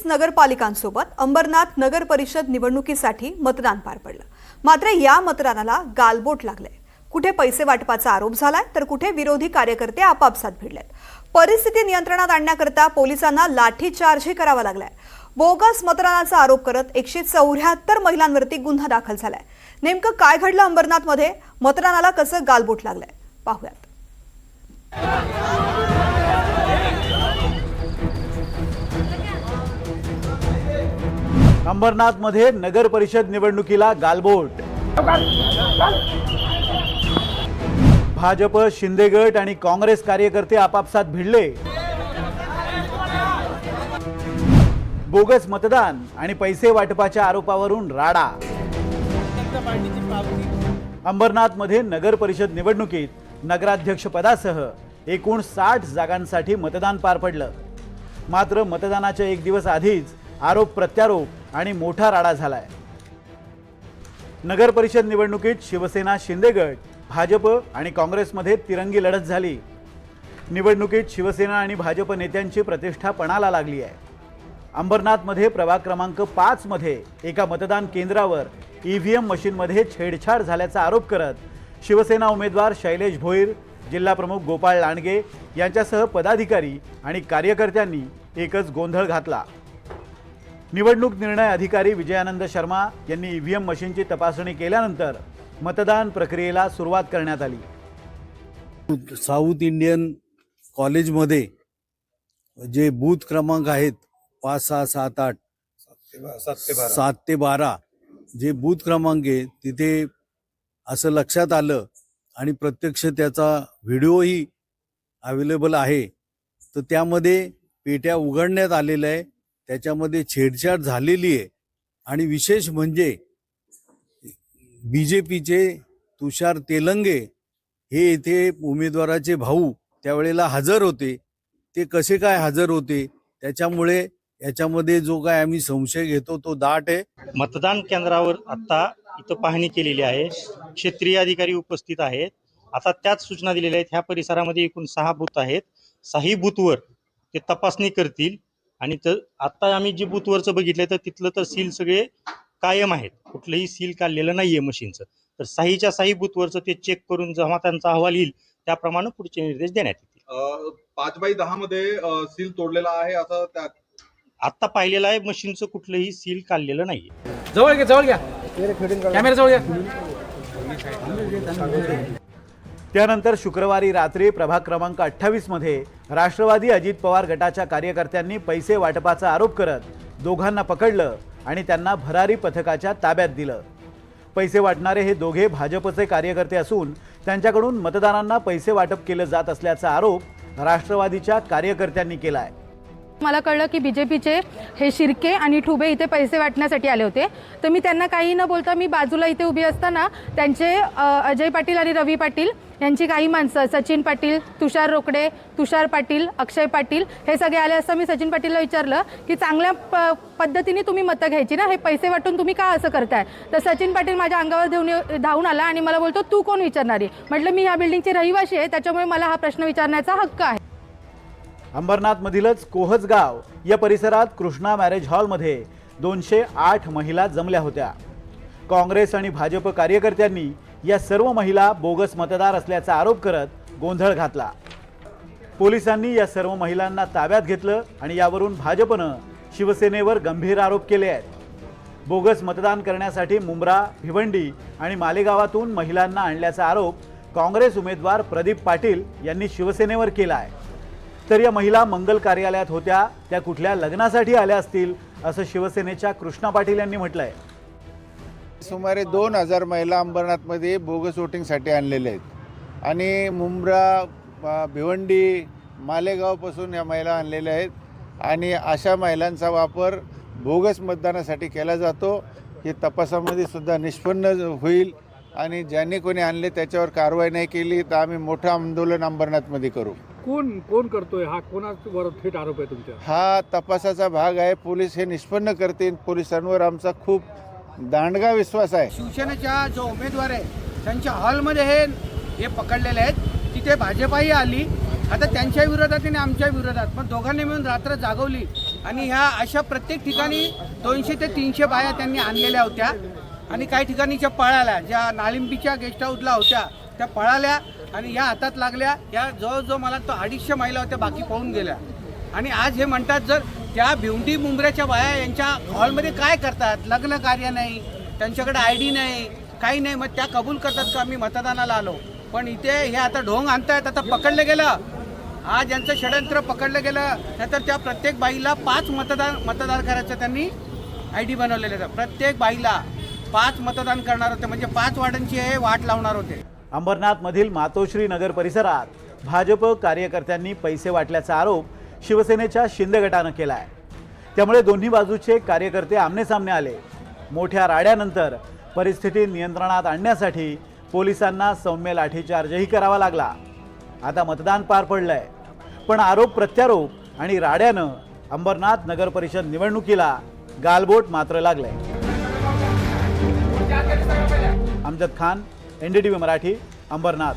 नगरपालिकांसोबत अंबरनाथ नगर परिषद निवडणुकीसाठी मतदान पार पडलं। मात्र या मतदानाला गालबोट लागले। कुठे पैसे वाटपाचा आरोप झालाय तर कुठे विरोधी कार्यकर्ते आपापसात भिडलेत। परिस्थिती नियंत्रणात आणण्याकरता पोलिसांना लाठीचार्जही करावा लागलाय। बोगस मतदानाचा आरोप करत 174 महिलांवरती गुन्हा दाखल झालाय। नेमकं काय घडलं अंबरनाथमध्ये, मतदानाला कसं गालबोट लागलंय पाहूयात। अंबरनाथमध्ये नगर परिषद निवडणुकीला गालबोट। भाजप, शिंदे गट आणि काँग्रेस कार्यकर्ते आपापसात भिडले। बोगस मतदान आणि पैसे वाटपाच्या आरोपावरून राडा। अंबरनाथमध्ये नगर परिषद निवडणुकीत नगराध्यक्ष पदासह एकूण 60 जागांसाठी मतदान पार पडलं। मात्र मतदानाच्या एक दिवस आधीच आरोप प्रत्यारोप आणि मोठा राडा झालाय। नगर परिषद निवडणुकीत शिवसेना, शिंदे गट, भाजप आणि काँग्रेसमध्ये तिरंगी लढत झाली। निवडणुकीत शिवसेना आणि भाजप नेत्यांची प्रतिष्ठा पणाला लागली आहे। अंबरनाथमध्ये प्रभाग क्रमांक 5 मध्ये एका मतदान केंद्रावर ईव्हीएम मशीनमध्ये छेडछाड झाल्याचा आरोप करत शिवसेना उमेदवार शैलेश भोईर, जिल्हा प्रमुख गोपाळ लांडगे यांच्यासह पदाधिकारी आणि कार्यकर्त्यांनी एकच गोंधळ घातला। निवडणूक निर्णय अधिकारी विजयानंद शर्मा यांनी ईव्हीएम मशीनची तपासणी केल्यानंतर मतदान प्रक्रियेला सुरुवात करण्यात आली। साऊथ इंडियन कॉलेजमध्ये जे बूथ क्रमांक आहेत 5, 6, 7, 8, 7 ते 12 जे बूथ क्रमांक आहे तिथे असं लक्षात आलं आणि प्रत्यक्ष त्याचा व्हिडिओही अवेलेबल आहे। तर त्यामध्ये पेट्या उघडण्यात आलेल्या आहे, त्याच्यामध्ये छेडछाड झालेली आहे। आणि विशेष म्हणजे बीजेपीचे तुषार तेलंगे हे इथे उमेदवाराचे भाऊ त्यावेळेला हजर होते। ते कसे काय हजर होते त्याच्यामुळे याच्यामध्ये जो काय आम्ही संशय घेतो तो दाट आहे। मतदान केंद्रावर आता इथं पाहणी केलेली आहे, क्षेत्रीय अधिकारी उपस्थित आहेत। आता त्याच सूचना दिलेल्या आहेत। ह्या परिसरामध्ये एकूण 6 बूथ आहेत। 6 बूथवर ते तपासणी करतील आणि तर आता आम्ही जे बूथवरचं बघितलं तर तिथलं तर सील सगळे कायम आहेत, कुठलंही सील काढलेलं नाहीये मशीनचं। तर 6च्या 6 बूथवरचं ते चेक करून जेव्हा त्यांचा अहवाल येईल त्याप्रमाणे पुढचे निर्देश देण्यात येतील। 5/10 मध्ये सील तोडलेला आहे असं त्यात आता पाहिलेलं आहे, मशीनचं कुठलंही सील काढलेलं नाहीये। जवळ घ्या कॅमेरा जवळ घ्या। त्यानंतर शुक्रवारी रात्री प्रभाग क्रमांक 28 मध्ये राष्ट्रवादी अजित पवार गटाच्या कार्यकर्त्यांनी पैसे वाटपाचा आरोप करत दोघांना पकडलं आणि त्यांना भरारी पथकाच्या ताब्यात दिलं। पैसे वाटणारे हे दोघे भाजपचे कार्यकर्ते असून त्यांच्याकडून मतदारांना पैसे वाटप केलं जात असल्याचा आरोप राष्ट्रवादीच्या कार्यकर्त्यांनी केलाय। मला कळलं की बीजेपीचे हे शिर्के आणि ठुबे इथे पैसे वाटण्यासाठी आले होते। तर मी त्यांना काही न बोलता मी बाजूला इथे उभी असताना त्यांचे अजय पाटील आणि रवी पाटील यांची काही माणसं, सचिन पाटील, तुषार रोकडे, तुषार पाटील, अक्षय पाटील हे सगळे आले असता मी सचिन पाटीलला विचारलं की चांगल्या पद्धतीने तुम्ही मतं घ्यायची ना, हे पैसे वाटून तुम्ही का असं करताय? तर सचिन पाटील माझ्या अंगावर धावून आला आणि मला बोलतो तू कोण विचारणारी? म्हटलं मी ह्या बिल्डिंगची रहिवाशी आहे, त्याच्यामुळे मला हा प्रश्न विचारण्याचा हक्क आहे। अंबरनाथमधीलच कोहजगाव या परिसरात कृष्णा मॅरेज हॉलमध्ये 208 महिला जमल्या होत्या। काँग्रेस आणि भाजप कार्यकर्त्यांनी या सर्व महिला बोगस मतदार असल्याचा आरोप करत गोंधळ घातला। पोलिसांनी या सर्व महिलांना ताब्यात घेतलं आणि यावरून भाजपनं शिवसेनेवर गंभीर आरोप केले आहेत। बोगस मतदान करण्यासाठी मुंब्रा, भिवंडी आणि मालेगावातून महिलांना आणल्याचा आरोप काँग्रेस उमेदवार प्रदीप पाटील यांनी शिवसेनेवर केला आहे। तर या महिला मंगल कार्यालयात होत्या, त्या कुठल्या लग्नासाठी आल्या असतील असं शिवसेनेच्या कृष्णा पाटील यांनी म्हटलंय। सुमारे 2000 महिला अंबरनाथमध्ये बोगस वोटिंगसाठी आणलेले आहेत आणि मुंब्रा, भिवंडी, मालेगावपासून या महिला आणलेल्या आहेत आणि अशा महिलांचा वापर बोगस मतदानासाठी केला जातो। हे तपासामध्ये सुद्धा निष्पन्न होईल आणि ज्यांनी कोणी आणले त्याच्यावर कारवाई नाही केली तर आम्ही मोठं आंदोलन अंबरनाथमध्ये करू। कोण करतोय हा? कोणावर थेट आरोप आहे तुमच्या? हा तपासाचा भाग आहे। पोलीस हे निष्पन्न करतील। पोलिसांवर आमचा खूप दांडगा विश्वास आहे। शिवसेनेच्या जो उमेदवार आहे त्यांच्या हॉलमध्ये हे पकडलेले आहेत। तिथे भाजपाही आली, आता त्यांच्या विरोधात आणि आमच्या विरोधात पण दोघांनी मिळून रात्र जागवली आणि ह्या अशा प्रत्येक ठिकाणी 200 ते 300 बाया त्यांनी आणलेल्या होत्या आणि काही ठिकाणीच्या पळाल्या, ज्या नाळिंबीच्या गेस्ट हाऊसला होत्या त्या पळाल्या आणि या हातात लागल्या. या जवळजवळ मला तो 250 महिला होत्या, बाकी पळून गेल्या. आणि आज हे म्हणतात जर त्या भिवंडी मुंब्र्याच्या बाया यांच्या हॉलमध्ये काय करतात, लग्न कार्य नाही, त्यांच्याकडे ID नाही, काही नाही, मग त्या कबूल करतात का आम्ही मतदानाला आलो. पण इथे हे आता ढोंग आणतायत. आता पकडलं गेलं, आज यांचं षडयंत्र पकडलं गेलं. नंतर त्या प्रत्येक बाईला 5 मतदान करायचं त्यांनी ID बनवलेलं होतं. प्रत्येक बाईला 5 मतदान करणार होते, म्हणजे 5 वार्डांची हे वाट लावणार होते. अंबरनाथमधील मातोश्री नगर परिसरात भाजप कार्यकर्त्यांनी पैसे वाटल्याचा आरोप शिवसेनेच्या शिंदे गटानं केला आहे. त्यामुळे दोन्ही बाजूचे कार्यकर्ते आमनेसामने आले. मोठ्या राड्यानंतर परिस्थिती नियंत्रणात आणण्यासाठी पोलिसांना सौम्य लाठीचार्जही करावा लागला. आता मतदान पार पडलंय, पण आरोप प्रत्यारोप आणि राड्यानं अंबरनाथ नगर परिषद निवडणुकीला गालबोट मात्र लागलंय. अमजद खान, NDTV मराठी, अंबरनाथ.